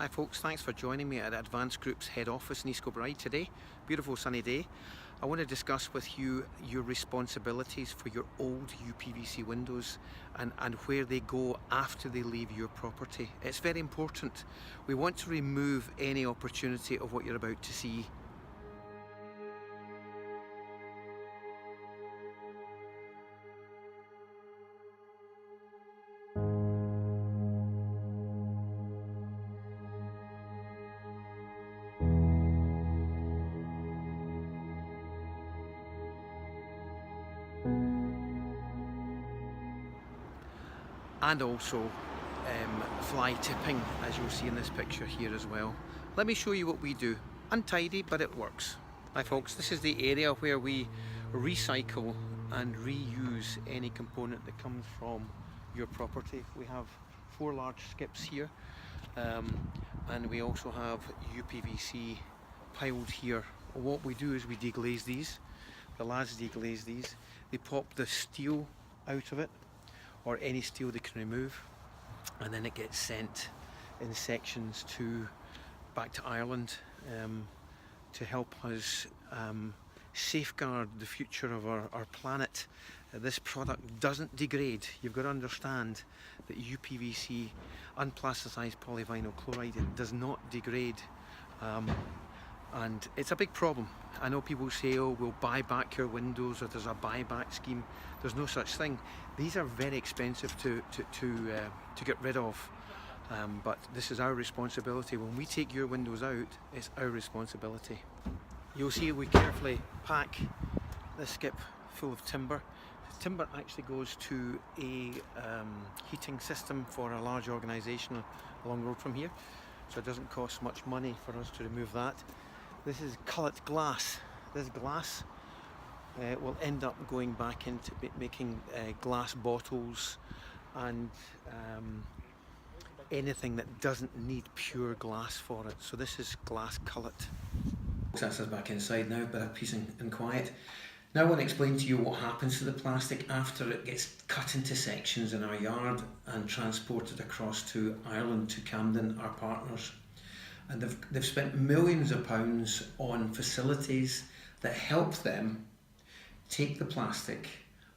Hi folks, thanks for joining me at Advanced Group's head office in East Kilbride today. Beautiful sunny day. I want to discuss with you your responsibilities for your old uPVC windows and where they go after they leave your property. It's very important. We want to remove any opportunity of what you're about to see. And also fly tipping, as you'll see in this picture here as well. Let me show you what we do. Untidy, but it works. Hi folks, this is the area where we recycle and reuse any component that comes from your property. We have 4 large skips here, and we also have uPVC piled here. What we do is we deglaze these. The lads deglaze these. They pop the steel out of it, or any steel they can remove, and then it gets sent in sections back to Ireland to help us safeguard the future of our planet. This product doesn't degrade. You've got to understand that uPVC, unplasticized polyvinyl chloride, it does not degrade, and it's a big problem. I know people say, oh, we'll buy back your windows, or there's a buyback scheme. There's no such thing. These are very expensive to get rid of, but this is our responsibility. When we take your windows out, it's our responsibility. You'll see we carefully pack this skip full of timber. The timber actually goes to a heating system for a large organisation along the road from here, so it doesn't cost much money for us to remove that. This is cullet glass. This glass will end up going back into making glass bottles and anything that doesn't need pure glass for it. So this is glass cullet. That's us back inside now, bit of peace and quiet. Now I want to explain to you what happens to the plastic after it gets cut into sections in our yard and transported across to Ireland, to Camden, our partners. And they've spent millions of pounds on facilities that help them take the plastic,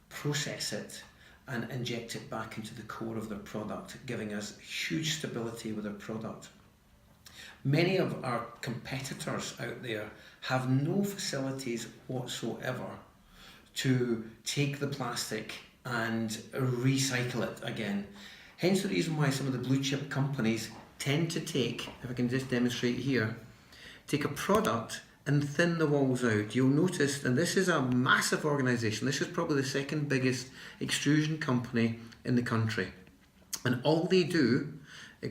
process it, and inject it back into the core of their product, giving us huge stability with their product. Many of our competitors out there have no facilities whatsoever to take the plastic and recycle it again. Hence the reason why some of the blue chip companies tend to take, if I can just demonstrate here, take a product and thin the walls out. You'll notice, and this is a massive organisation, this is probably the second biggest extrusion company in the country. And all they do,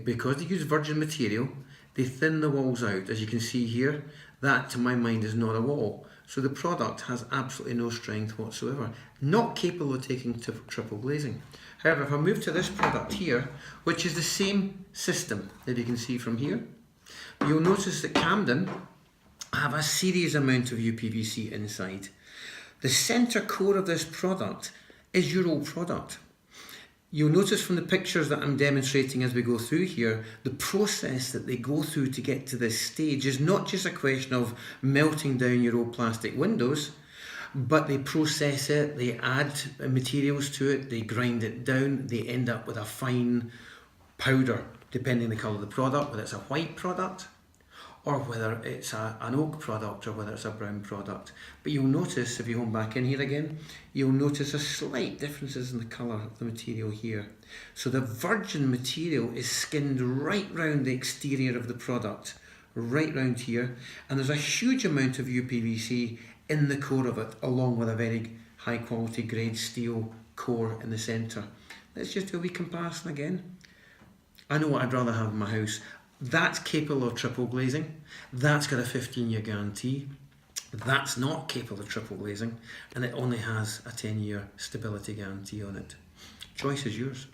because they use virgin material, they thin the walls out. As you can see here, that to my mind is not a wall. So the product has absolutely no strength whatsoever. Not capable of taking to triple glazing. However, if I move to this product here, which is the same system that you can see from here, you'll notice that Camden have a serious amount of uPVC inside. The centre core of this product is your old product. You'll notice from the pictures that I'm demonstrating as we go through here, the process that they go through to get to this stage is not just a question of melting down your old plastic windows, but they process it, they add materials to it, they grind it down, they end up with a fine powder, depending on the colour of the product, whether it's a white product, or whether it's an oak product, or whether it's a brown product. But you'll notice, if you home back in here again, you'll notice a slight differences in the colour of the material here. So the virgin material is skinned right round the exterior of the product, right round here, and there's a huge amount of uPVC in the core of it, along with a very high quality grade steel core in the centre. Let's just do a wee comparison again. I know what I'd rather have in my house. That's capable of triple glazing. That's got a 15-year guarantee. That's not capable of triple glazing, and it only has a 10-year stability guarantee on it. Choice is yours.